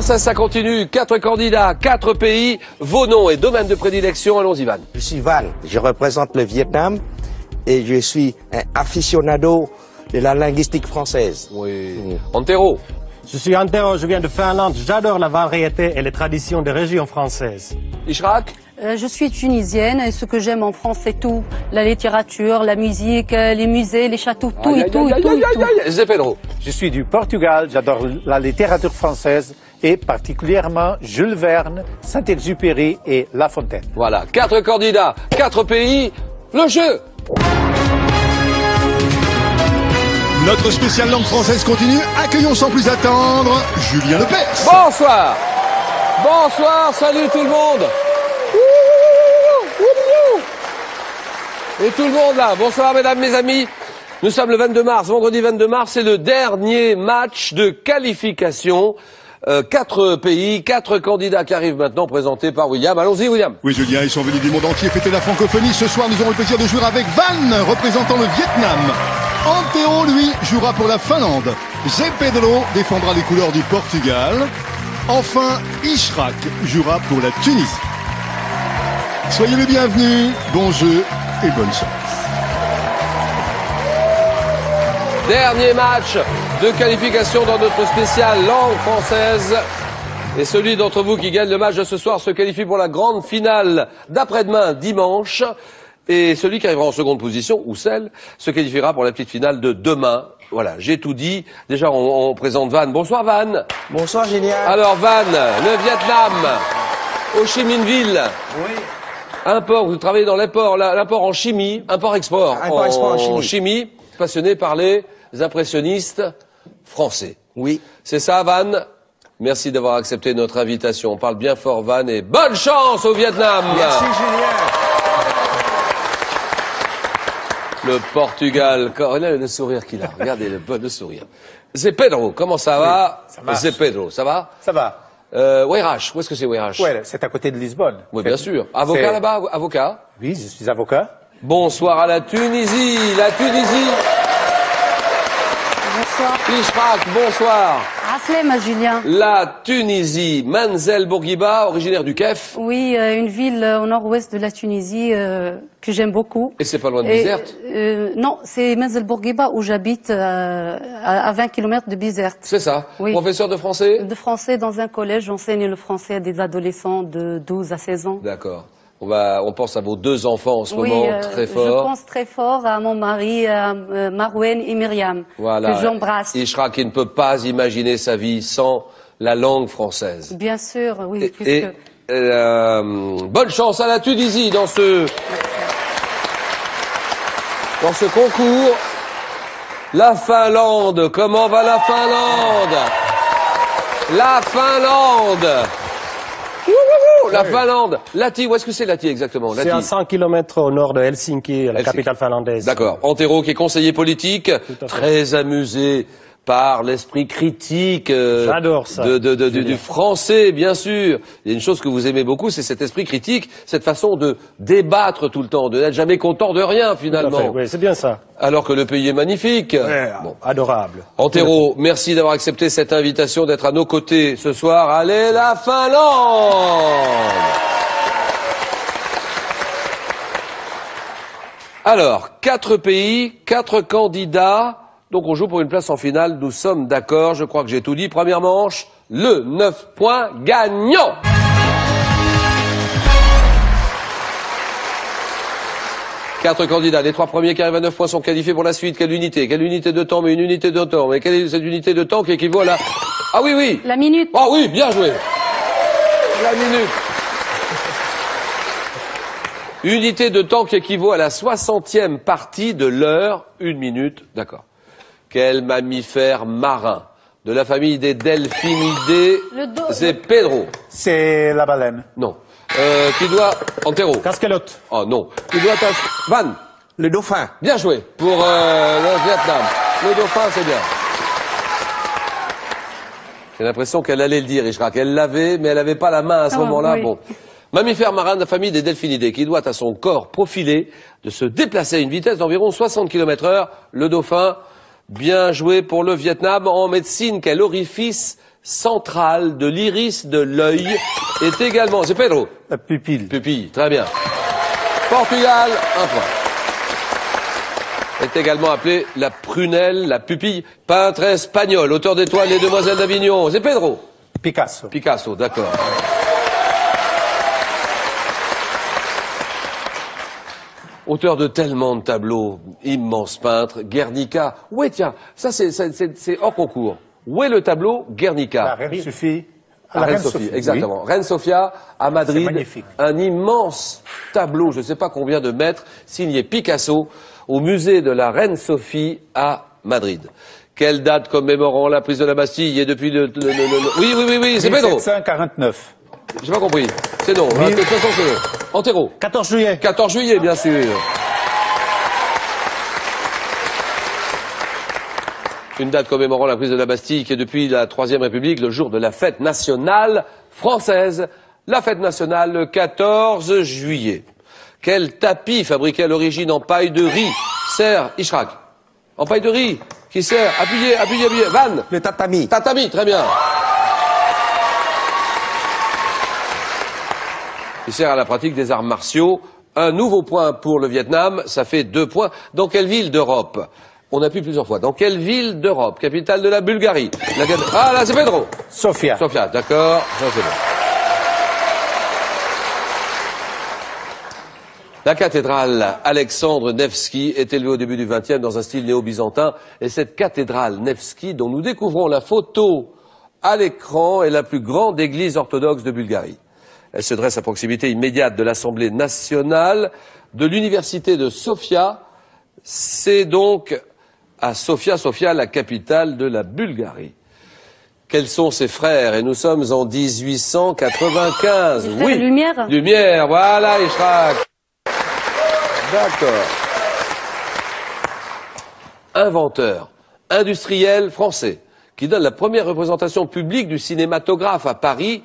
française, ça continue. 4 candidats, 4 pays. Vos noms et domaines de prédilection. Allons-y, Van. Je suis Van, je représente le Vietnam et je suis un aficionado de la linguistique française. Oui. Antero. Je suis Antero, je viens de Finlande. J'adore la variété et les traditions des régions françaises. Ishrak. Je suis tunisienne et ce que j'aime en France, c'est tout. La littérature, la musique, les musées, les châteaux, tout et tout. Zé Pedro. Je suis du Portugal, j'adore la littérature française et particulièrement Jules Verne, Saint-Exupéry et La Fontaine. Voilà, 4 candidats, 4 pays. Le jeu. Notre spéciale langue française continue. Accueillons sans plus attendre Julien Lepers. Bonsoir. Bonsoir, salut tout le monde. Et tout le monde là. Bonsoir mesdames, mes amis. Nous sommes le 22 mars, vendredi 22 mars, c'est le dernier match de qualification. 4 pays, 4 candidats qui arrivent maintenant, présentés par William. Allons-y William. Oui Julien, ils sont venus du monde entier fêter la francophonie. Ce soir, nous aurons le plaisir de jouer avec Van, représentant le Vietnam. Antero, lui, jouera pour la Finlande. Zé Pedro défendra les couleurs du Portugal. Enfin, Ishrak jouera pour la Tunisie. Soyez les bienvenus, bon jeu et bonne chance. Dernier match de qualification dans notre spéciale langue française. Et celui d'entre vous qui gagne le match de ce soir se qualifie pour la grande finale d'après-demain, dimanche. Et celui qui arrivera en seconde position, ou celle, se qualifiera pour la petite finale de demain. Voilà, j'ai tout dit. Déjà, on présente Van. Bonsoir Van. Bonsoir Julien. Alors Van, le Vietnam, Ho Chi Minh Ville. Oui. Import, vous travaillez dans l'import en chimie, import-export en chimie, passionné par les impressionnistes français. Oui. C'est ça, Van? Merci d'avoir accepté notre invitation. On parle bien fort, Van, et bonne chance au Vietnam! Merci Julien. Le Portugal, regardez le sourire qu'il a, regardez le sourire. Zé Pedro, comment ça va? Ça marche. Zé Pedro, ça va? Ça va. Weirach, où est-ce que c'est Weirach? Ouais, c'est à côté de Lisbonne. Oui, bien sûr. Avocat là-bas, avocat? Oui, je suis avocat. Bonsoir à la Tunisie, Bonsoir. Ishrak, bonsoir. Aslem, Julien. La Tunisie, Manzel Bourguiba, originaire du Kef. Oui, une ville au nord-ouest de la Tunisie que j'aime beaucoup. Et c'est pas loin de Bizerte? Non, c'est Manzel Bourguiba où j'habite à 20 km de Bizerte. C'est ça. Oui. Professeur de français? De français dans un collège, j'enseigne le français à des adolescents de 12 à 16 ans. D'accord. On pense à vos 2 enfants en ce moment, très fort. Je pense très fort à mon mari, à Marouane et Myriam, voilà. que j'embrasse. Ishrak qui ne peut pas imaginer sa vie sans la langue française. Bien sûr, oui. Bonne chance à la Tunisie dans ce concours. La Finlande, comment va la Finlande? La Finlande. La Finlande. Lati, où est-ce que c'est Lati exactement? C'est à 100 km au nord de Helsinki, la capitale finlandaise. D'accord. Antero qui est conseiller politique, très amusé par l'esprit critique J'adore ça. du français, bien sûr. Il y a une chose que vous aimez beaucoup, c'est cet esprit critique, cette façon de débattre tout le temps, de n'être jamais content de rien finalement. Oui, c'est bien ça. Alors que le pays est magnifique. Ouais, bon. Adorable. Antero, merci d'avoir accepté cette invitation, d'être à nos côtés ce soir. Allez, la Finlande! Alors, 4 pays, 4 candidats. Donc on joue pour une place en finale, nous sommes d'accord, je crois que j'ai tout dit. Première manche, le 9 points gagnant. Quatre candidats, les 3 premiers qui arrivent à 9 points sont qualifiés pour la suite. Quelle unité de temps, mais une unité de temps. Mais quelle est cette unité de temps qui équivaut à la... Ah oui, oui. La minute. Ah oui, bien joué. La minute. Unité de temps qui équivaut à la 60e partie de l'heure, 1 minute, d'accord. Quel mammifère marin de la famille des delphinidés, c'est Pedro. C'est la baleine. Non. Qui doit... Antero. Cascalotte. Oh non. Qui doit... Van. Le dauphin. Bien joué pour le Vietnam. Le dauphin, c'est bien. J'ai l'impression qu'elle allait le dire, Ishrak. Elle l'avait, mais elle n'avait pas la main à ce moment-là. Oui. Bon. Mammifère marin de la famille des delphinidés qui doit à son corps profilé de se déplacer à une vitesse d'environ 60 km/h. Le dauphin, bien joué pour le Vietnam. En médecine, quel orifice centrale de l'iris de l'œil est également... C'est Pedro. La pupille. Pupille, très bien. Portugal, 1 point. Est également appelée la prunelle, la pupille. Peintre espagnol, auteur d'étoiles, les Demoiselles d'Avignon. C'est Pedro. Picasso. Picasso, d'accord. Auteur de tellement de tableaux, immense peintre, Guernica. Où est, tiens, ça c'est hors concours. Où est le tableau Guernica? La Reine Sophie. La Reine Sophie, exactement. Oui. Reine Sofia à Madrid. C'est magnifique. Un immense tableau, je ne sais pas combien de mètres, signé Picasso, au musée de la Reine Sophie à Madrid. Quelle date commémorant la prise de la Bastille et depuis le... Oui, c'est Pedro. 1749. J'ai pas compris. C'est non. De toute façon, c'est non. Antero. 14 juillet. 14 juillet, bien sûr. Une date commémorant la prise de la Bastille qui est depuis la Troisième République le jour de la fête nationale française. La fête nationale le 14 juillet. Quel tapis fabriqué à l'origine en paille de riz sert Ishraq? En paille de riz qui sert, appuyez. Van. Le tatami. Tatami, très bien. Il sert à la pratique des arts martiaux. Un nouveau point pour le Vietnam, ça fait 2 points. Dans quelle ville d'Europe? On appuie plusieurs fois. Dans quelle ville d'Europe? Capitale de la Bulgarie. Ah là, c'est Pedro. Sofia. Sofia, d'accord. Ça, c'est bon. La cathédrale Alexandre Nevski est élevée au début du XXe dans un style néo-byzantin. Et cette cathédrale Nevski, dont nous découvrons la photo à l'écran, est la plus grande église orthodoxe de Bulgarie. Elle se dresse à proximité immédiate de l'Assemblée nationale, de l'université de Sofia. C'est donc à Sofia, la capitale de la Bulgarie. Quels sont ses frères? Et nous sommes en 1895. Les frères Lumière. Lumière, voilà, Ishraq. D'accord. Inventeur, industriel français, qui donne la première représentation publique du cinématographe à Paris,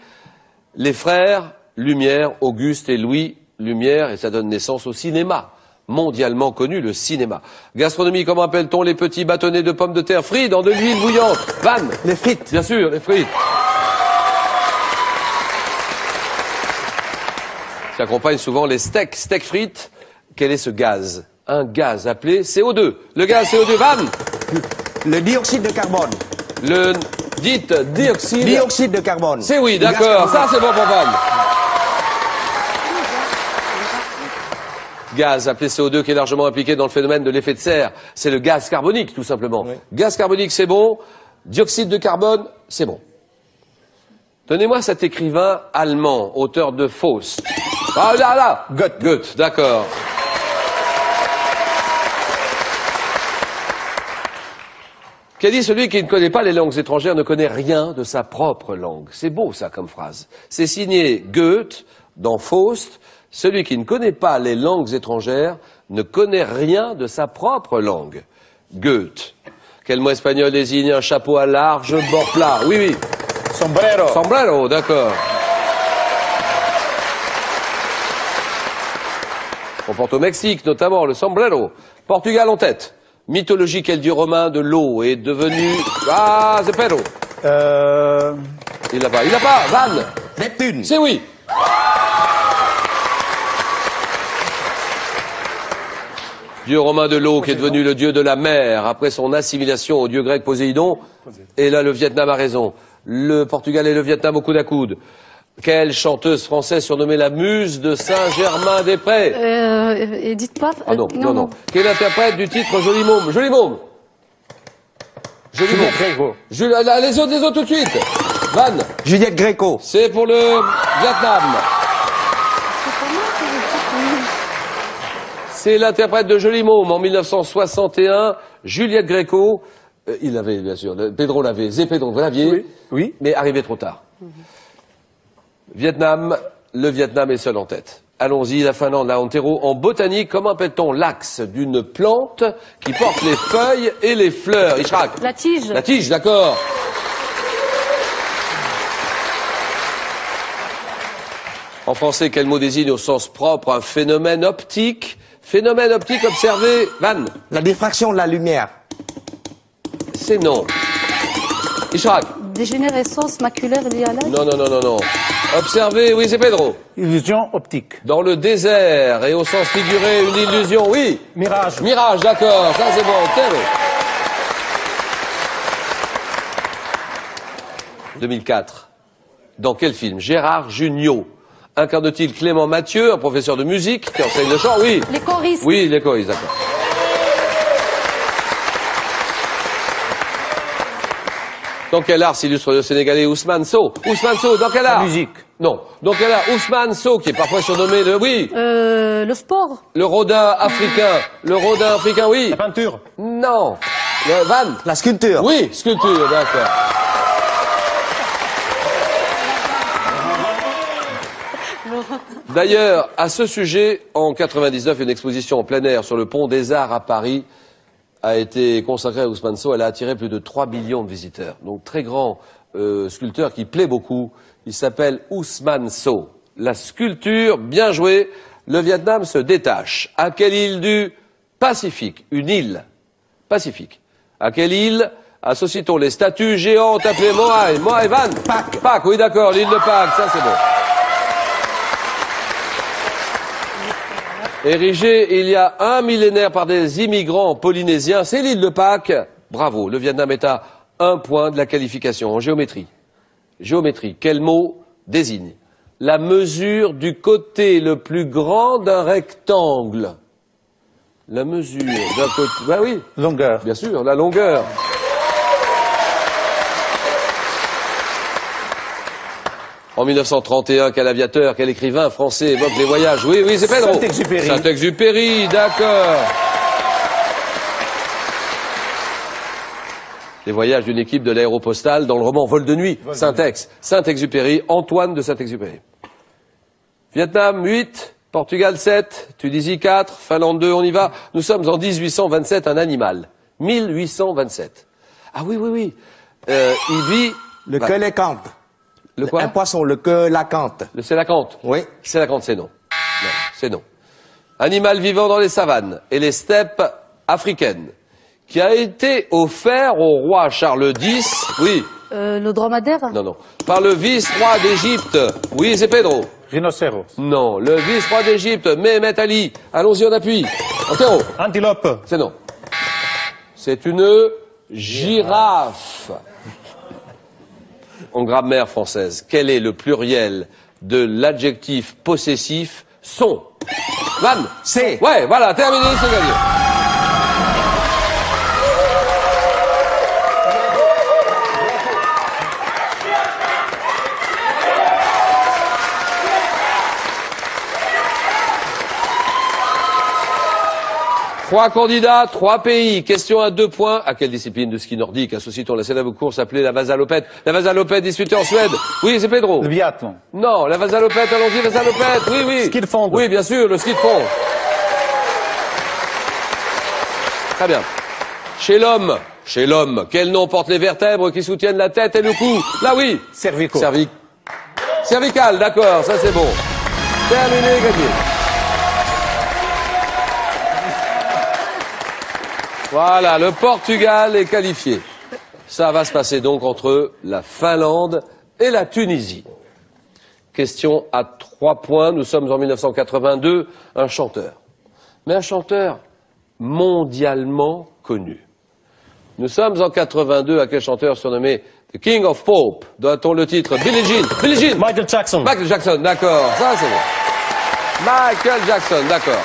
les frères Lumière, Auguste et Louis Lumière, et ça donne naissance au cinéma, mondialement connu, le cinéma. Gastronomie, comment appelle-t-on les petits bâtonnets de pommes de terre frites dans de l'huile bouillante? Van. Les frites. Bien sûr, les frites. Ça accompagne souvent les steaks frites. Quel est ce gaz? Un gaz appelé CO2. Le gaz CO2, Van. Le dioxyde de carbone. Le dioxyde. Dioxyde de carbone. C'est oui, Le gaz d'accord. Ça, carbonique. c'est bon pour Van. Gaz appelé CO2 qui est largement impliqué dans le phénomène de l'effet de serre. C'est le gaz carbonique, tout simplement. Oui. Gaz carbonique, c'est bon. Dioxyde de carbone, c'est bon. Donnez-moi cet écrivain allemand, auteur de Faust. Ah là Goethe, d'accord. Qu'a dit celui qui ne connaît pas les langues étrangères ne connaît rien de sa propre langue. C'est beau ça comme phrase. C'est signé Goethe dans Faust. Celui qui ne connaît pas les langues étrangères ne connaît rien de sa propre langue. Goethe. Quel mot espagnol désigne un chapeau à large bord plat? Oui. Sombrero. Sombrero, d'accord. On porte au Mexique notamment le sombrero. Portugal en tête. Mythologie, quel dieu romain de l'eau est devenu... Ah, c'est Pedro. Il l'a pas. Van. Neptune. C'est oui. Dieu romain de l'eau qui est devenu le dieu de la mer après son assimilation au dieu grec Poséidon. Et là, le Vietnam a raison. Le Portugal et le Vietnam au coude à coude. Quelle chanteuse française surnommée la muse de Saint-Germain-des-Prés? Edith Piaf. Ah non. Quel interprète du titre Joli Môme? Joli Môme. Les autres tout de suite. Van. Juliette Gréco. C'est pour le Vietnam. C'est l'interprète de Joli Môme en 1961, Juliette Gréco. Il l'avait, bien sûr. Pedro l'avait. Pedro, vous l'aviez. Oui. Mais arrivé trop tard. Vietnam, le Vietnam est seul en tête. Allons-y, la Finlande, la Antero. En botanique, comment appelle-t-on l'axe d'une plante qui porte les feuilles et les fleurs? Ishraq. La tige. La tige, d'accord. En français, quel mot désigne au sens propre un phénomène optique? Phénomène optique observé, Van. La diffraction de la lumière. C'est non. Ishraq. Dégénérescence maculaire liée à l'âge. Non, non, non, non, non. Observez, oui, c'est Pedro. Illusion optique. Dans le désert et au sens figuré, une illusion, oui. Mirage. Mirage, d'accord, ça c'est bon. Théo. 2004. Dans quel film Gérard Jugnot incarne-t-il Clément Mathieu, un professeur de musique qui enseigne le chant? Oui. Les choristes. Oui, les choristes, d'accord. Dans quel art s'illustre le Sénégalais Ousmane Sow? Ousmane Sow, dans quel art? La musique. Non. Dans quel art? Ousmane Sow, qui est parfois surnommé le... Oui. Le sport. Le rodin africain. Le rodin africain, oui. La peinture. Non. Le Van. La sculpture. Oui, sculpture, d'accord. D'ailleurs, à ce sujet, en 99, une exposition en plein air sur le pont des Arts à Paris a été consacrée à Ousmane Sow. Elle a attiré plus de 3 millions de visiteurs. Donc, très grand sculpteur qui plaît beaucoup. Il s'appelle Ousmane Sow. La sculpture, bien jouée. Le Vietnam se détache. À quelle île du Pacifique? Une île Pacifique. À quelle île associe-t-on les statues géantes appelées Moai? Moai Van? Pâques. Pâques, oui d'accord, l'île de Pâques, ça c'est bon. Érigée il y a un millénaire par des immigrants polynésiens, c'est l'île de Pâques. Bravo, le Vietnam est à 1 point de la qualification en géométrie. Géométrie, quel mot désigne la mesure du côté le plus grand d'un rectangle? La mesure d'un côté... Ben oui, Longueur. bien sûr, la longueur. En 1931, quel aviateur, quel écrivain français évoque les voyages? Oui, oui, c'est Pedro. Saint-Exupéry. Saint-Exupéry, d'accord. Les voyages d'une équipe de l'aéropostale dans le roman Vol de nuit, Saint-Ex. Saint-Exupéry, Antoine de Saint-Exupéry. Vietnam 8, Portugal 7, Tunisie 4, Finlande 2, on y va. Nous sommes en 1827, un animal. 1827. Ah oui, oui, oui. Il vit... Le coélacanthe. Le quoi? Un poisson, le coélacanthe. Le sélacanthe. Oui. Sélacanthe, c'est non. Non, c'est non. Animal vivant dans les savanes et les steppes africaines, qui a été offert au roi Charles X, oui, Le dromadaire. non, non, par le vice-roi d'Égypte, oui, c'est Pedro. Rhinocéros. Non, le vice-roi d'Égypte, Mehmet Ali, allons-y, on appuie. Antero, Antilope. c'est non. C'est une girafe. En grammaire française, quel est le pluriel de l'adjectif possessif son? Van. C'est. Ouais, voilà, terminé, c'est gagné. Trois candidats, 3 pays. Question à 2 points. À quelle discipline de ski nordique associe-t-on la célèbre course appelée la Vasalopette? La Vasalopette disputée en Suède. Oui, c'est Pedro. Le biathlon. Non, la Vasalopette, allons-y, Vasalopette. Oui, oui. Ski de fond. Oui, bien sûr, le ski de fond. Très bien. Chez l'homme, quel nom portent les vertèbres qui soutiennent la tête et le cou? Là, oui. Cervico. Cervical, d'accord, ça c'est bon. Terminé, gagné. Voilà, le Portugal est qualifié. Ça va se passer donc entre la Finlande et la Tunisie. Question à 3 points. Nous sommes en 1982. Un chanteur. Mais un chanteur mondialement connu. Nous sommes en 82. À quel chanteur surnommé The King of Pop doit-on le titre? Billie Jean. Billie Jean. Michael Jackson. Michael Jackson, d'accord. Ça, c'est bon. Michael Jackson, d'accord.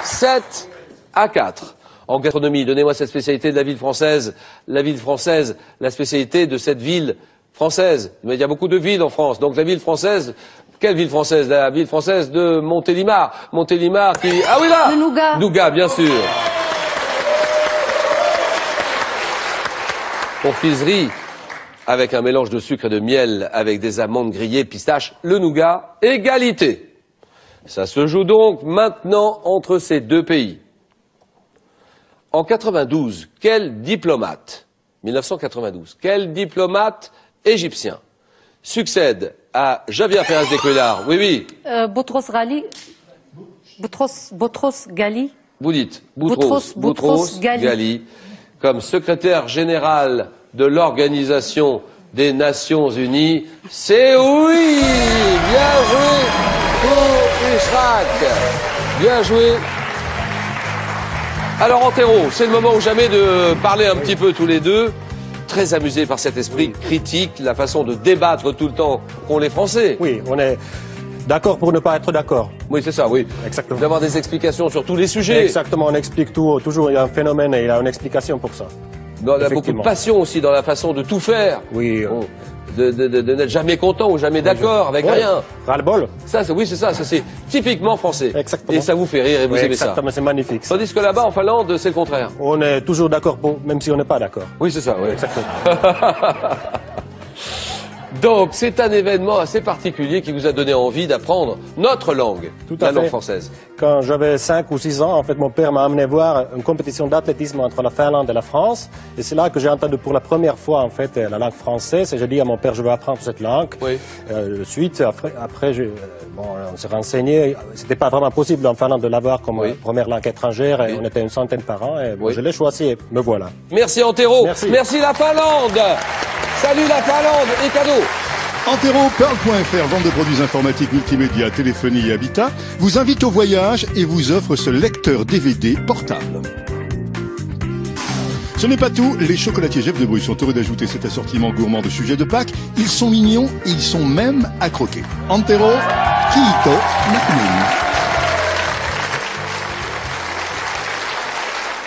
7-4. En gastronomie, donnez-moi cette spécialité de la ville française. La ville française, la spécialité de cette ville française. Mais il y a beaucoup de villes en France. Donc la ville française, quelle ville française? La ville française de Montélimar. Montélimar qui... Ah oui, là! Le Nougat. Nougat, bien sûr. Confiserie, avec un mélange de sucre et de miel, avec des amandes grillées, pistaches, le nougat, égalité. Ça se joue donc maintenant entre ces 2 pays. En 92, quel diplomate, 1992, quel diplomate égyptien succède à Javier Pérez de Cuellar? Oui, oui. Boutros Ghali. Vous dites Boutros Ghali. Ghali, comme secrétaire général de l'Organisation des Nations Unies. C'est oui! Bien joué pour Ishrak. Bien joué. Alors Antero, c'est le moment ou jamais de parler un petit peu tous les deux. Très amusé par cet esprit critique, la façon de débattre tout le temps qu'ont les Français. Oui, on est d'accord pour ne pas être d'accord. Oui, c'est ça, oui. Exactement. D'avoir des explications sur tous les sujets. Exactement, on explique tout, toujours il y a un phénomène et il y a une explication pour ça. On a beaucoup de passion aussi dans la façon de tout faire. Oui. Bon, de n'être jamais content ou jamais d'accord avec rien. Ras-le-bol. Ça, oui, c'est ça, c'est typiquement français. Exactement. Et ça vous fait rire et vous aimez ça. Exactement, c'est magnifique. Tandis que là-bas, en Finlande, c'est le contraire. On est toujours d'accord, même si on n'est pas d'accord. Oui, c'est ça, oui. Exactement. Donc, c'est un événement assez particulier qui vous a donné envie d'apprendre notre langue, la langue française. Quand j'avais 5 ou 6 ans, en fait, mon père m'a amené voir une compétition d'athlétisme entre la Finlande et la France. Et c'est là que j'ai entendu pour la première fois, en fait, la langue française. Et j'ai dit à mon père, je veux apprendre cette langue. Oui. De suite, après on s'est renseigné. C'était pas vraiment possible en Finlande de l'avoir comme première langue étrangère. Et on était une centaine par an. Et je l'ai choisi et me voilà. Merci Antero. Merci la Finlande. Salut la Finlande et cadeau. Antero, Pearl.fr, vente de produits informatiques, multimédia, téléphonie et habitat, vous invite au voyage et vous offre ce lecteur DVD portable. Ce n'est pas tout, les chocolatiers Jeff de Bruy sont heureux d'ajouter cet assortiment gourmand de sujets de Pâques. Ils sont mignons et ils sont même à croquer. Antero, Kiito, Nakmun.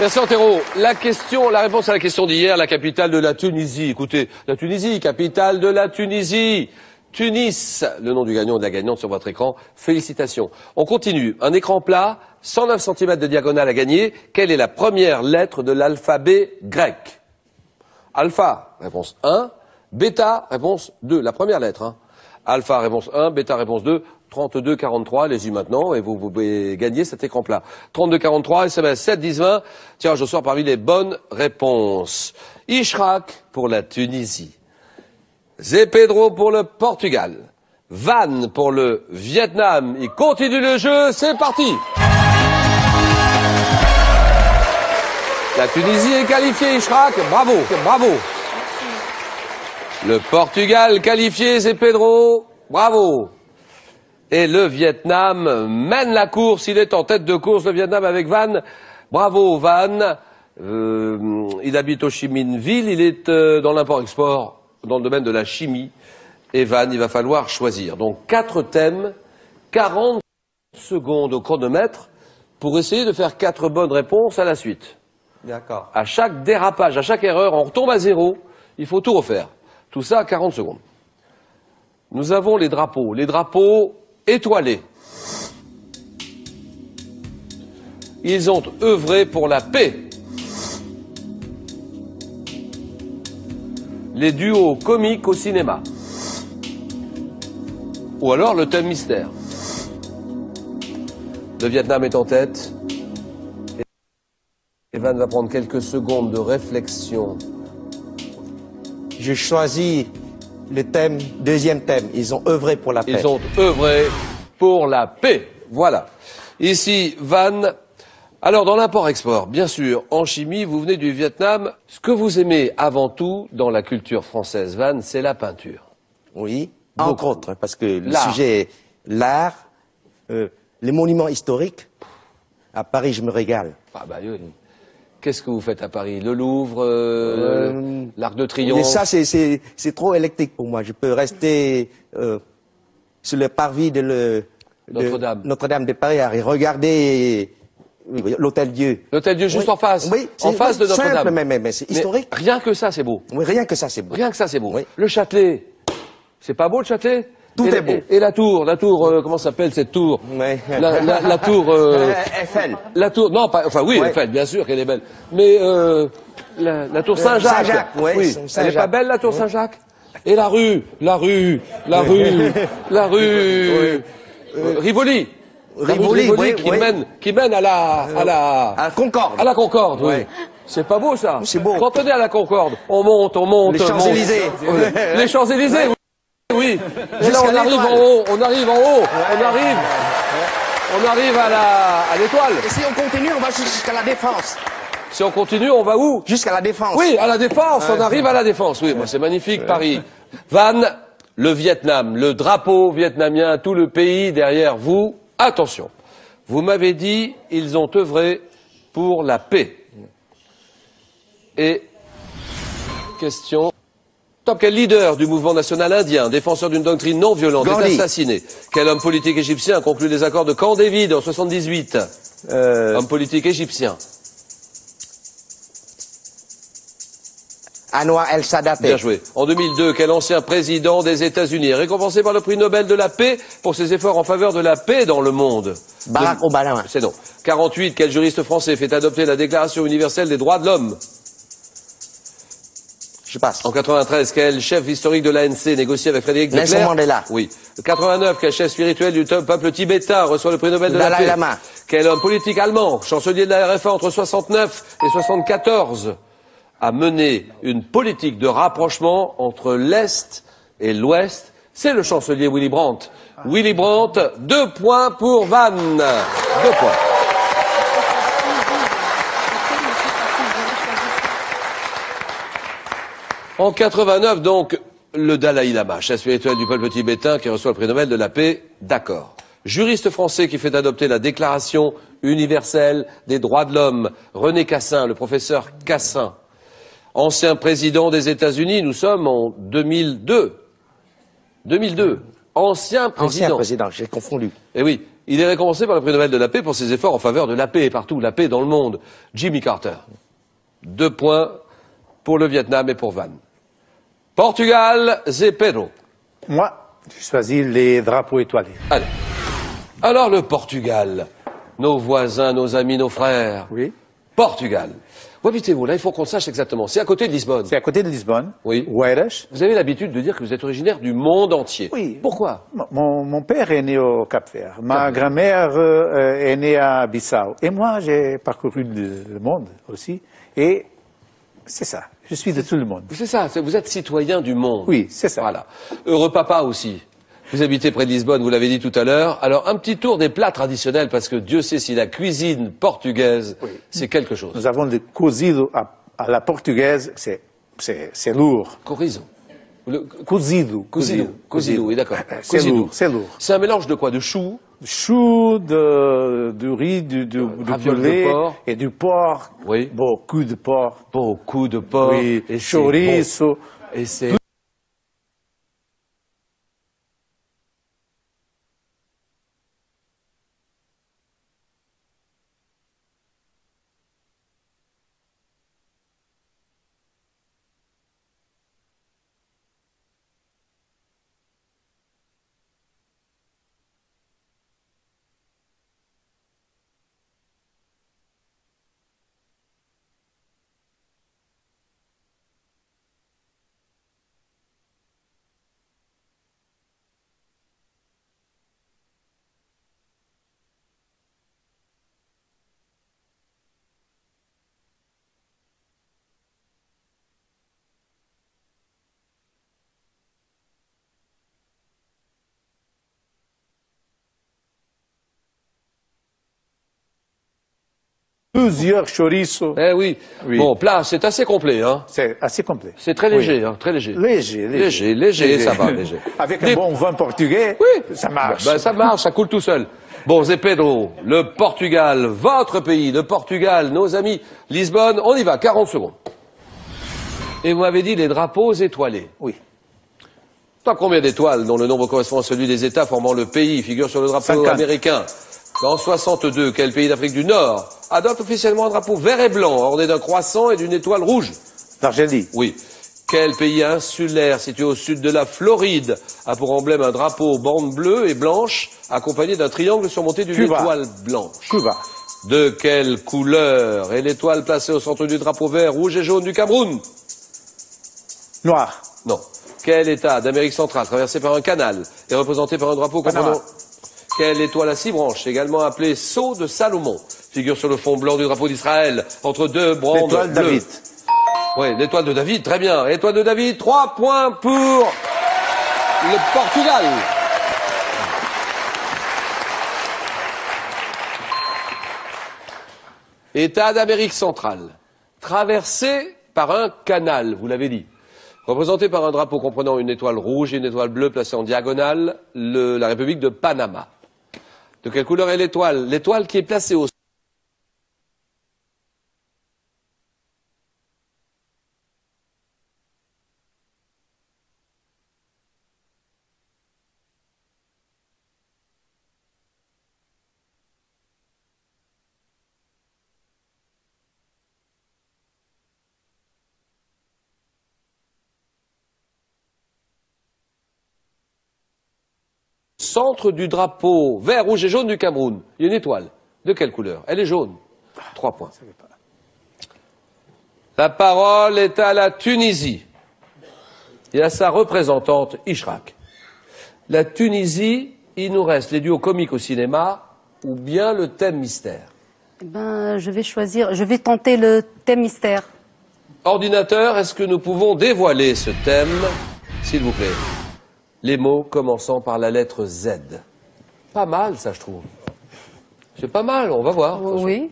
Merci Antero. La réponse à la question d'hier, la capitale de la Tunisie. Écoutez, la Tunisie, capitale de la Tunisie. Tunis, le nom du gagnant ou de la gagnante sur votre écran. Félicitations. On continue. Un écran plat, 109 cm de diagonale à gagner. Quelle est la première lettre de l'alphabet grec? Alpha, réponse 1. Bêta, réponse 2. La première lettre. Hein. Alpha, réponse 1. Bêta, réponse 2. 32-43, allez-y maintenant, et vous pouvez gagner cet écran plat. 32-43, SMS 7 10 20, tirage au sort parmi les bonnes réponses. Ishrak pour la Tunisie. Zé Pedro pour le Portugal. Van pour le Vietnam. Il continue le jeu, c'est parti. La Tunisie est qualifiée, Ishrak, bravo, bravo. Le Portugal qualifié, Zé Pedro, bravo. Et le Vietnam mène la course, il est en tête de course, le Vietnam avec Van. Bravo Van, il habite Ho Chi Minh Ville, il est dans l'import-export, dans le domaine de la chimie. Et Van, il va falloir choisir. Donc 4 thèmes, 40 secondes au chronomètre pour essayer de faire 4 bonnes réponses à la suite. D'accord. À chaque dérapage, à chaque erreur, on retombe à 0, il faut tout refaire. Tout ça à 40 secondes. Nous avons les drapeaux étoilés. Ils ont œuvré pour la paix. Les duos comiques au cinéma. Ou alors le thème mystère. Le Vietnam est en tête. Evan va prendre quelques secondes de réflexion. Je choisis le thème, deuxième thème. Ils ont œuvré pour la paix. Ils ont œuvré pour la paix. Voilà. Ici, Van. Alors, dans l'import-export, bien sûr, en chimie, vous venez du Vietnam. Ce que vous aimez avant tout dans la culture française, Van, c'est la peinture. Oui, entre autres, parce que le sujet est l'art, les monuments historiques. À Paris, je me régale. Ah bah oui. Qu'est-ce que vous faites à Paris? Le Louvre, l'Arc de Triomphe? Mais ça, c'est trop électrique pour moi. Je peux rester sur le parvis de Notre-Dame de Paris et regarder l'Hôtel Dieu. L'Hôtel Dieu juste en face? Oui, en face de Notre-Dame. Mais c'est historique. Mais rien que ça, c'est beau. Oui, rien que ça, c'est beau. Rien que ça, c'est beau. Oui. Le Châtelet, c'est pas beau le Châtelet? Tout est beau. Et la tour, comment s'appelle cette tour? Ouais. La tour... Eiffel. La tour, non, pas, enfin oui, Eiffel, bien sûr qu'elle est belle. Mais la tour Saint-Jacques. Saint-Jacques, oui. Elle est pas belle la tour Saint-Jacques? Et la rue Rivoli. Rivoli, oui, qui mène à la Concorde. À la Concorde, oui. Ouais. C'est pas beau ça? C'est beau. Quand on est à la Concorde, on monte. Les Champs-Élysées. Les Champs-Élysées, oui. Et là, on arrive en haut, on arrive à l'étoile. Et si on continue, on va jusqu'à la Défense. Si on continue, on va où? Jusqu'à la Défense. Oui, à la Défense, on arrive à la Défense. Oui, c'est magnifique, Paris. Van, le Vietnam, le drapeau vietnamien, tout le pays derrière vous. Attention, vous m'avez dit, ils ont œuvré pour la paix. Et, question... Top, quel leader du mouvement national indien, défenseur d'une doctrine non violente, est assassiné? Quel homme politique égyptien a conclu les accords de Camp David en 78? Homme politique égyptien. Anwar el-Sadat. Bien joué. En 2002, quel ancien président des États-Unis est récompensé par le prix Nobel de la paix pour ses efforts en faveur de la paix dans le monde? Barack Obama. C'est non. 48, quel juriste français fait adopter la Déclaration universelle des droits de l'homme? Je passe. En 93, quel chef historique de l'ANC négocie avec Frédéric Leclerc? Nelson Mandela. Oui. 89, quel chef spirituel du peuple tibétain reçoit le prix Nobel de la paix? Dalai Lama. Quel homme politique allemand, chancelier de la RFA entre 69 et 74, a mené une politique de rapprochement entre l'Est et l'Ouest? C'est le chancelier Willy Brandt. Willy Brandt, 2 points pour Van. 2 points. En 89, donc, le Dalai Lama, chef spirituel du peuple tibétain qui reçoit le prix Nobel de la paix, d'accord. Juriste français qui fait adopter la Déclaration universelle des droits de l'homme, René Cassin, le professeur Cassin. Ancien président des États-Unis, nous sommes en 2002. 2002. Ancien président. Ancien président, j'ai confondu. Eh oui, il est récompensé par le prix Nobel de la paix pour ses efforts en faveur de la paix partout, la paix dans le monde. Jimmy Carter. 2 points pour le Vietnam et pour Van. Portugal, Zé Pedro. Moi, j'ai choisi les drapeaux étoilés. Allez. Alors le Portugal, nos voisins, nos amis, nos frères. Oui. Portugal. Où habitez-vous? Là, il faut qu'on sache exactement. C'est à côté de Lisbonne. C'est à côté de Lisbonne. Oui. Oeiras. Vous avez l'habitude de dire que vous êtes originaire du monde entier. Oui. Pourquoi? Mon père est né au Cap-Vert. Ma grand-mère est née à Bissau. Et moi, j'ai parcouru le monde aussi. Et c'est ça. Je suis de tout le monde. C'est ça. Vous êtes citoyen du monde. Oui, c'est ça. Voilà. Heureux papa aussi. Vous habitez près de Lisbonne, vous l'avez dit tout à l'heure. Alors, un petit tour des plats traditionnels, parce que Dieu sait si la cuisine portugaise, c'est quelque chose. Nous avons le cozido à la portugaise, c'est lourd. Chorizo. Cozido. Cozido, oui, d'accord. C'est lourd, c'est lourd. C'est un mélange de quoi? De choux? Choux, du riz, du poulet de porc. et du porc. Oui. Beaucoup de porc. Beaucoup de porc. Oui, Et chorizo. bon. Et c'est... Plusieurs chorizos. Eh oui. Oui. Bon, plat, c'est assez complet, hein. C'est assez complet. C'est très léger, hein, très léger. Léger, ça va, léger. Avec un bon vin portugais, Oui. ça marche. Ben, ça marche, ça coule tout seul. Bon, Zé Pedro, le Portugal, votre pays, le Portugal, nos amis, Lisbonne, on y va, 40 secondes. Et vous m'avez dit les drapeaux étoilés. Oui. T'as combien d'étoiles dont le nombre correspond à celui des États formant le pays figure sur le drapeau 50. américain? En 62, quel pays d'Afrique du Nord adopte officiellement un drapeau vert et blanc orné d'un croissant et d'une étoile rouge? L'Argentine. Oui. Quel pays insulaire situé au sud de la Floride a pour emblème un drapeau aux bandes bleues et blanches accompagné d'un triangle surmonté d'une Cuba. étoile blanche? Cuba. De quelle couleur est l'étoile placée au centre du drapeau vert, rouge et jaune du Cameroun? Noir. Non. Quel État d'Amérique centrale traversé par un canal est représenté par un drapeau Panama. comprenant... Quelle étoile à 6 branches, également appelée sceau de Salomon, figure sur le fond blanc du drapeau d'Israël, entre 2 bandes L'étoile bleues? David. Oui, l'étoile de David, très bien. Étoile de David, 3 points pour le Portugal. État d'Amérique centrale. traversé par un canal, vous l'avez dit. Représenté par un drapeau comprenant une étoile rouge et une étoile bleue placée en diagonale, la République de Panama. De quelle couleur est l'étoile? L'étoile qui est placée au centre du drapeau vert, rouge et jaune du Cameroun. Il y a une étoile. De quelle couleur? Elle est jaune. 3 points. La parole est à la Tunisie et à sa représentante Ishraq. La Tunisie, il nous reste les duos comiques au cinéma ou bien le thème mystère. Ben, je vais tenter le thème mystère. Ordinateur, est-ce que nous pouvons dévoiler ce thème, s'il vous plaît? Les mots commençant par la lettre Z. Pas mal, ça, je trouve. C'est pas mal, on va voir. Oui.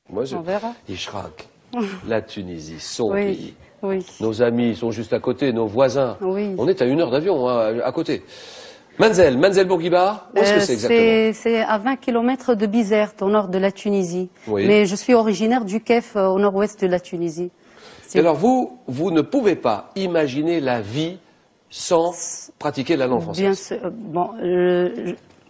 Moi, On verra. Ishraq, la Tunisie, son Oui, pays. oui. Nos amis sont juste à côté, nos voisins. Oui. On est à 1 heure d'avion, hein, à côté. Manzel Bourguiba, où est-ce que c'est exactement? C'est à 20 km de Bizerte, au nord de la Tunisie. Oui. Mais je suis originaire du Kef, au nord-ouest de la Tunisie. Et alors vous ne pouvez pas imaginer la vie sans pratiquer la langue française. Bien sûr. Bon,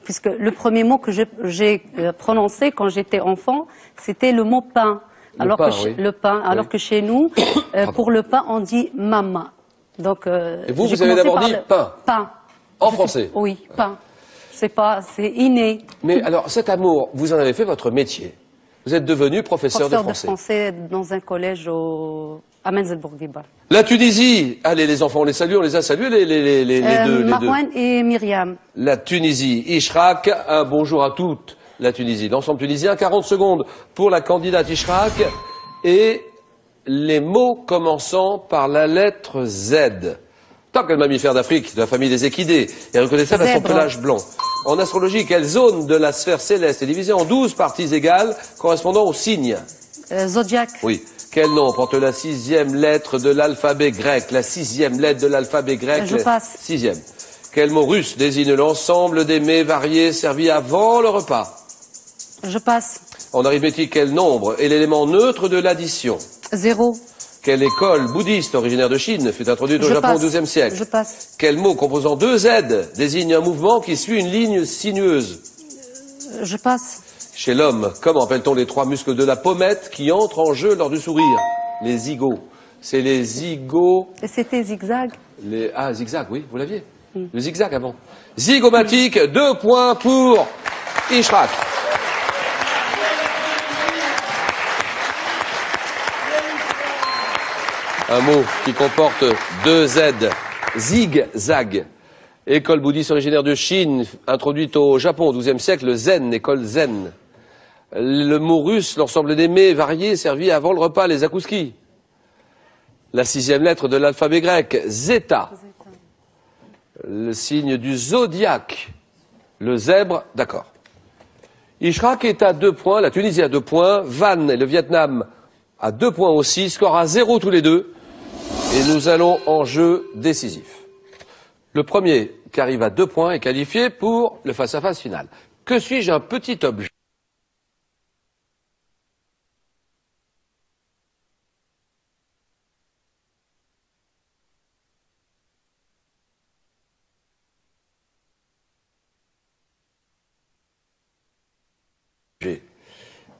puisque le premier mot que j'ai prononcé quand j'étais enfant, c'était le mot pain. Le pain. Alors que chez nous, pour le pain, on dit mama. Donc, et vous avez d'abord dit pain. Pain. En français. Oui, pain. C'est inné. Mais alors, cet amour, vous en avez fait votre métier. Vous êtes devenu professeur de français. Dans un collège à Manzel Bourguiba. La Tunisie, allez les enfants, on les salue, on les a salués les deux. Marouane et Myriam. La Tunisie, Ishraq, un bonjour à toute la Tunisie. L'ensemble tunisien, 40 secondes pour la candidate Ishraq et les mots commençant par la lettre Z. Tant qu'elle mammifère d'Afrique, de la famille des équidés, et reconnaissable à son pelage blanc. En astrologie, quelle zone de la sphère céleste est divisée en 12 parties égales correspondant aux signes? Zodiac. Oui. Quel nom porte la 6e lettre de l'alphabet grec? La 6e lettre de l'alphabet grec. Je passe. 6e. Quel mot russe désigne l'ensemble des mets variés servis avant le repas? Je passe. En arithmétique, quel nombre est l'élément neutre de l'addition? 0. Quelle école bouddhiste originaire de Chine fut introduite au Japon au XIIe siècle? Je passe. Quel mot composant 2 Z désigne un mouvement qui suit une ligne sinueuse? Je passe. Chez l'homme, comment appelle-t-on les 3 muscles de la pommette qui entrent en jeu lors du sourire? Les zygots. C'est les zygots... Et c'était zigzag? Ah, zigzag, oui, vous l'aviez. Le zigzag avant. Zygomatique, 2 points pour Ishraq. Un mot qui comporte 2 Z. Zigzag. École bouddhiste originaire de Chine, introduite au Japon au XIIe siècle, le zen, école zen. Le mot russe, l'ensemble des mets variés servis avant le repas, les zakouskis. La 6e lettre de l'alphabet grec, zeta. Le signe du zodiaque. Le zèbre, d'accord. Ishraq est à 2 points, la Tunisie à 2 points, Van et le Vietnam à 2 points aussi, score à 0 tous les deux. Et nous allons en jeu décisif. Le premier qui arrive à 2 points est qualifié pour le face-à-face final. Que suis-je, un petit objet?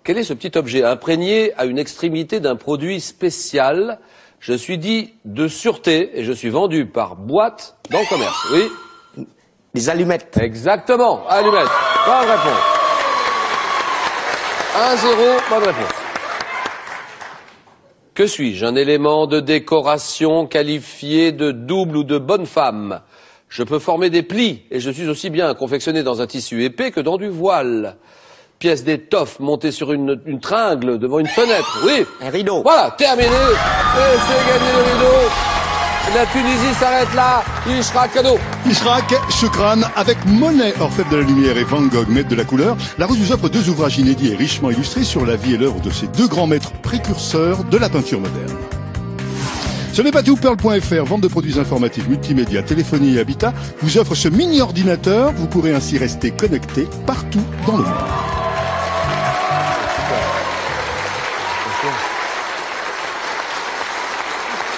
Quel est ce petit objet imprégné à une extrémité d'un produit spécial? Je suis dit de sûreté et je suis vendu par boîte dans le commerce. Oui? Les allumettes. Exactement, allumettes. Bonne réponse. 1-0, bonne réponse. Que suis-je? Un élément de décoration qualifié de double ou de bonne femme. Je peux former des plis et je suis aussi bien confectionné dans un tissu épais que dans du voile. Pièce d'étoffe montée sur une tringle devant une fenêtre. Oui. Un rideau. Voilà, terminé. Et c'est gagné le rideau. La Tunisie s'arrête là. Ishrak cadeau. Ishrak, Shukran, avec Monet, orfèvre de la lumière, et Van Gogh, maître de la couleur, la Rose nous offre 2 ouvrages inédits et richement illustrés sur la vie et l'œuvre de ces 2 grands maîtres précurseurs de la peinture moderne. Ce n'est pas tout, Pearl.fr, vente de produits informatiques, multimédia, téléphonie et habitat, vous offre ce mini-ordinateur. Vous pourrez ainsi rester connecté partout dans le monde.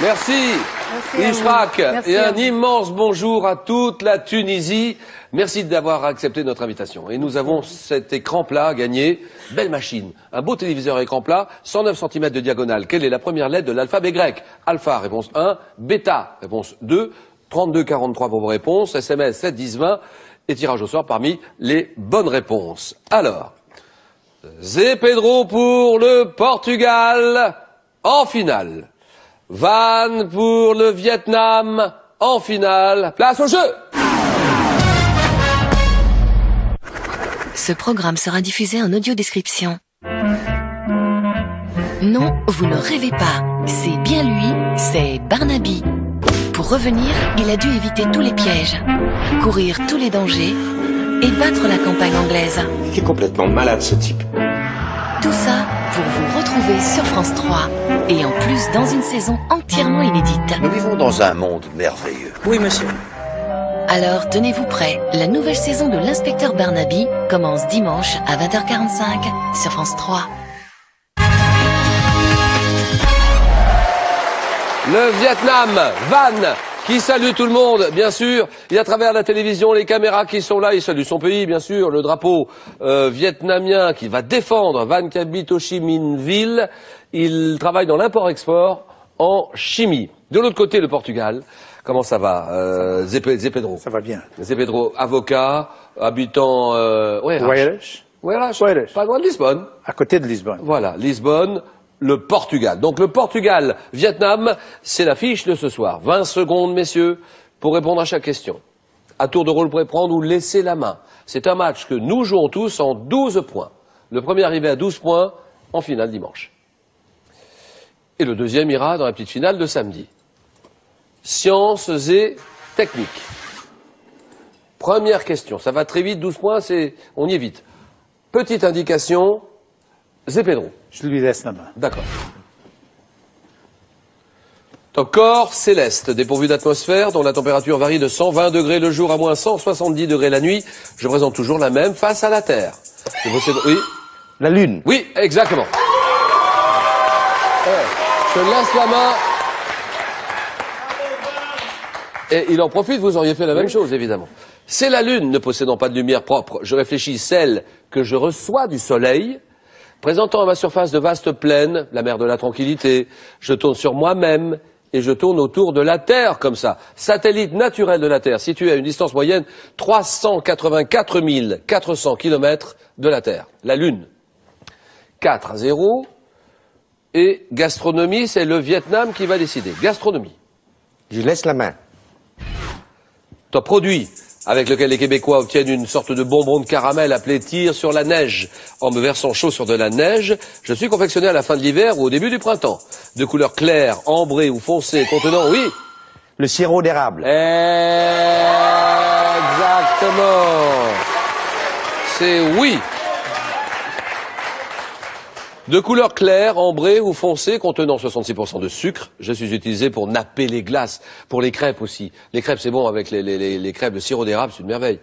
Merci. Ishrak, et un immense bonjour à toute la Tunisie. Merci d'avoir accepté notre invitation. Et nous avons cet écran plat à gagner. Belle machine. Un beau téléviseur écran plat, 109 cm de diagonale. Quelle est la première lettre de l'alphabet grec? Alpha, réponse 1. Bêta, réponse 2. 32-43 pour vos réponses. SMS 7 10 20. Et tirage au sort parmi les bonnes réponses. Alors, Zé Pedro pour le Portugal en finale. Van pour le Vietnam en finale. Place au jeu! Ce programme sera diffusé en audio-description. Non, vous ne rêvez pas. C'est bien lui, c'est Barnaby. Pour revenir, il a dû éviter tous les pièges, courir tous les dangers et battre la campagne anglaise. Il est complètement malade, ce type. Tout ça pour vous retrouver sur France 3. Et en plus, dans une saison entièrement inédite. Nous vivons dans un monde merveilleux. Oui, monsieur. Alors, tenez-vous prêts. La nouvelle saison de l'Inspecteur Barnaby commence dimanche à 20h45 sur France 3. Le Vietnam, Van, qui salue tout le monde, bien sûr. Et à travers la télévision, les caméras qui sont là, il salue son pays, bien sûr. Le drapeau vietnamien qui va défendre Van qui habite Ho Chi Minh Ville. Il travaille dans l'import-export en chimie. De l'autre côté, le Portugal. Comment ça va, Zé Pedro? Ça va bien. Zé Pedro, avocat, habitant... Oeiras. Pas loin de Lisbonne. À côté de Lisbonne. Voilà, Lisbonne, le Portugal. Donc le Portugal, Vietnam, c'est l'affiche de ce soir. 20 secondes, messieurs, pour répondre à chaque question. À tour de rôle, vous pourrez prendre ou laisser la main. C'est un match que nous jouons tous en 12 points. Le premier arrivé à 12 points, en finale dimanche. Et le deuxième ira dans la petite finale de samedi. Sciences et techniques. Première question, ça va très vite, 12 points, on y est vite. Petite indication, Zé Pedro. Je lui laisse la main. D'accord. Donc, corps céleste, dépourvu d'atmosphère, dont la température varie de 120 degrés le jour à moins 170 degrés la nuit. Je présente toujours la même face à la Terre. Oui. La Lune. Oui, exactement. Je laisse la main. Et il en profite, vous auriez fait la même chose, évidemment. C'est la Lune, ne possédant pas de lumière propre. Je réfléchis celle que je reçois du Soleil, présentant à ma surface de vastes plaines, la mer de la tranquillité. Je tourne sur moi-même et je tourne autour de la Terre, comme ça. Satellite naturel de la Terre, situé à une distance moyenne 384 400 km de la Terre. La Lune. 4-0. Et gastronomie, c'est le Vietnam qui va décider. Gastronomie. Je laisse la main. Top produit avec lequel les Québécois obtiennent une sorte de bonbon de caramel appelé tir sur la neige. En me versant chaud sur de la neige, je suis confectionné à la fin de l'hiver ou au début du printemps. De couleur claire, ambrée ou foncée, contenant, oui. Le sirop d'érable. Exactement. C'est oui. De couleur claire, ambrée ou foncée, contenant 66% de sucre. Je suis utilisé pour napper les glaces, pour les crêpes aussi. Les crêpes, c'est bon avec les crêpes de sirop d'érable, c'est une merveille.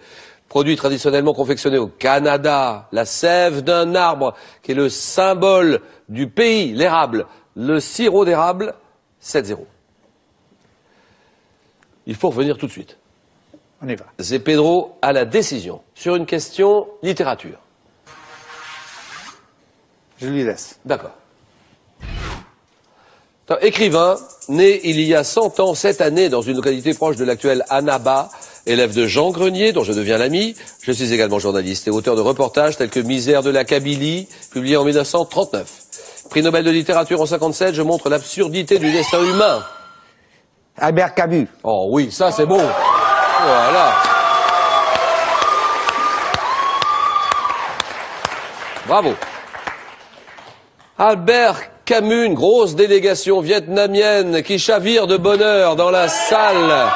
Produit traditionnellement confectionné au Canada, la sève d'un arbre, qui est le symbole du pays, l'érable. Le sirop d'érable, 7-0. Il faut revenir tout de suite. On y va. Zé Pedro à la décision sur une question littérature. Je lui laisse. D'accord. Écrivain, né il y a 100 ans cette année dans une localité proche de l'actuelle Annaba, élève de Jean Grenier, dont je deviens l'ami. Je suis également journaliste et auteur de reportages tels que Misère de la Kabylie, publié en 1939. Prix Nobel de littérature en 57, je montre l'absurdité du destin humain. Albert Camus. Oh oui, ça c'est bon. Voilà. Bravo. Albert Camus, une grosse délégation vietnamienne qui chavire de bonheur dans la salle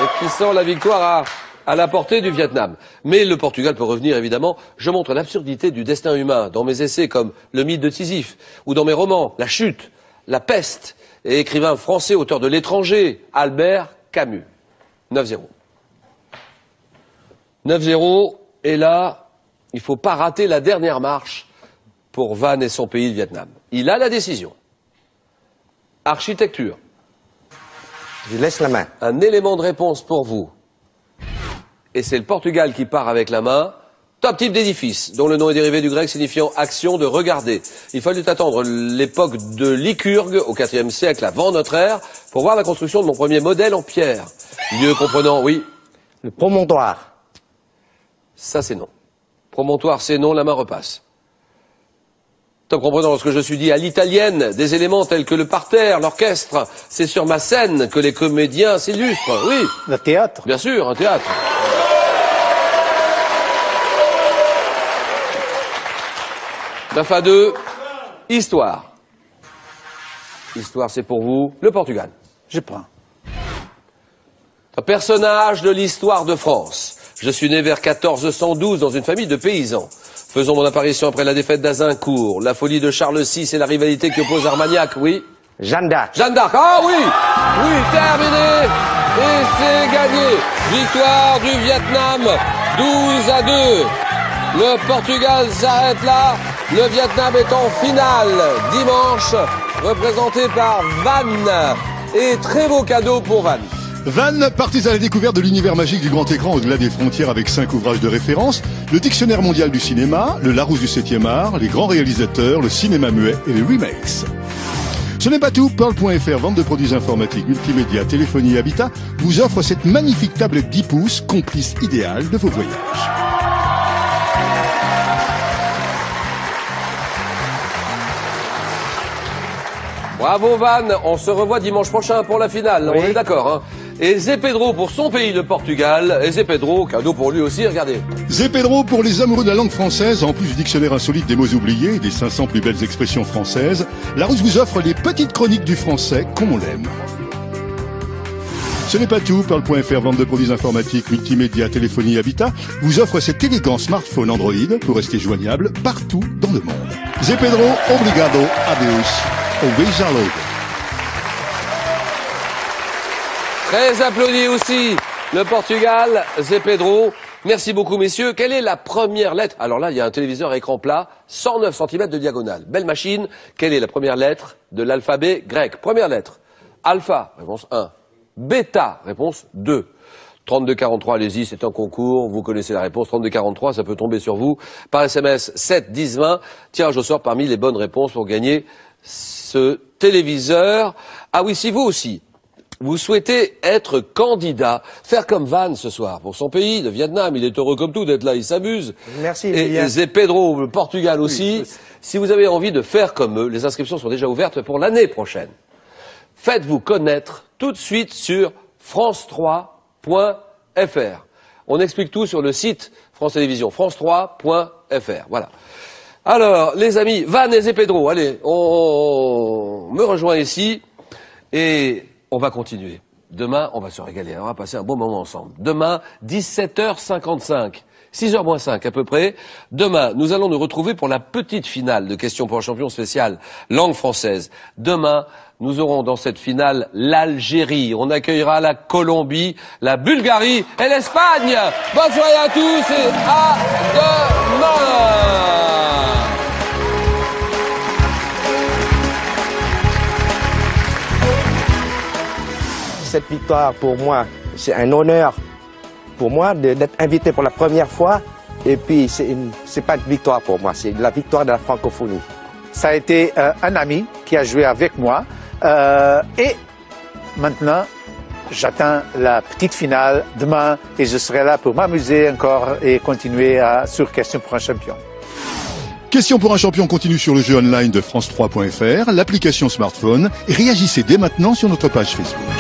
et qui sent la victoire à la portée du Vietnam. Mais le Portugal peut revenir, évidemment. Je montre l'absurdité du destin humain dans mes essais comme Le mythe de Sisyphe ou dans mes romans La chute, La peste et écrivain français, auteur de L'étranger, Albert Camus. 9-0. 9-0, et là, il ne faut pas rater la dernière marche pour Van et son pays, le Vietnam. Il a la décision. Architecture. Je laisse la main. Un élément de réponse pour vous. Et c'est le Portugal qui part avec la main. Top type d'édifice, dont le nom est dérivé du grec signifiant action de regarder. Il fallut attendre l'époque de Lycurgue, au IVe siècle avant notre ère, pour voir la construction de mon premier modèle en pierre. Lieu comprenant, oui. Le promontoire. Ça c'est non. Promontoire c'est non, la main repasse. Top comprenant, lorsque je suis dit à l'italienne, des éléments tels que le parterre, l'orchestre, c'est sur ma scène que les comédiens s'illustrent, oui. Le théâtre. Bien sûr, un théâtre. DAFA 2, histoire. Histoire, c'est pour vous, le Portugal. Je prends. Un personnage de l'histoire de France. Je suis né vers 1412 dans une famille de paysans. Faisons mon apparition après la défaite d'Azincourt, la folie de Charles VI et la rivalité qui oppose Armagnac, oui. Jeanne d'Arc. Jeanne d'Arc, ah oui. Oui, terminé. Et c'est gagné. Victoire du Vietnam, 12-2. Le Portugal s'arrête là. Le Vietnam est en finale dimanche, représenté par Van. Et très beau cadeau pour Van. Van, partez à la découverte de l'univers magique du grand écran au-delà des frontières avec 5 ouvrages de référence, le dictionnaire mondial du cinéma, le Larousse du 7e art, les grands réalisateurs, le cinéma muet et les remakes. Ce n'est pas tout, Pearl.fr, vente de produits informatiques, multimédia, téléphonie et habitat, vous offre cette magnifique tablette 10 pouces, complice idéale de vos voyages. Bravo Van, on se revoit dimanche prochain pour la finale, oui. On est d'accord, hein. Et Zé Pedro pour son pays, le Portugal. Et Zé Pedro, cadeau pour lui aussi, regardez. Zé Pedro pour les amoureux de la langue française, en plus du dictionnaire insolite des mots oubliés et des 500 plus belles expressions françaises, Larousse vous offre les petites chroniques du français comme on l'aime. Ce n'est pas tout, Pearl.fr, vente de produits informatiques, multimédia, téléphonie et habitat, vous offre cet élégant smartphone Android pour rester joignable partout dans le monde. Zé Pedro, obrigado, adeus, obrigado. Très applaudi aussi le Portugal, Zé Pedro. Merci beaucoup messieurs. Quelle est la première lettre? Alors là, il y a un téléviseur à écran plat, 109 cm de diagonale. Belle machine. Quelle est la première lettre de l'alphabet grec? Première lettre. Alpha, réponse 1. Bêta, réponse 2. 3243, allez-y, c'est un concours, vous connaissez la réponse. 3243, ça peut tomber sur vous. Par SMS, 7 10 20. Tirage au sort parmi les bonnes réponses pour gagner ce téléviseur. Ah oui, si vous aussi, vous souhaitez être candidat, faire comme Van ce soir pour son pays, le Vietnam, il est heureux comme tout d'être là, il s'amuse. Merci. Et Zé Pedro, le Portugal aussi. Oui. Si vous avez envie de faire comme eux, les inscriptions sont déjà ouvertes pour l'année prochaine. Faites-vous connaître tout de suite sur france3.fr. On explique tout sur le site France Télévisions, france3.fr. Voilà. Alors, les amis, Van et Zé Pedro, allez, on me rejoint ici et on va continuer. Demain, on va se régaler, on va passer un bon moment ensemble. Demain, 17h55. 6h moins 5 à peu près. Demain, nous allons nous retrouver pour la petite finale de Questions pour un champion spécial langue française. Demain, nous aurons dans cette finale l'Algérie. On accueillera la Colombie, la Bulgarie et l'Espagne. Bonne soirée à tous et à demain. Cette victoire, pour moi, c'est un honneur pour moi d'être invité pour la première fois. Et puis, c'est pas une victoire pour moi, c'est la victoire de la francophonie. Ça a été un ami qui a joué avec moi. Et maintenant, j'attends la petite finale demain et je serai là pour m'amuser encore et continuer sur Question pour un champion. Question pour un champion continue sur le jeu online de France3.fr, l'application smartphone, et réagissez dès maintenant sur notre page Facebook.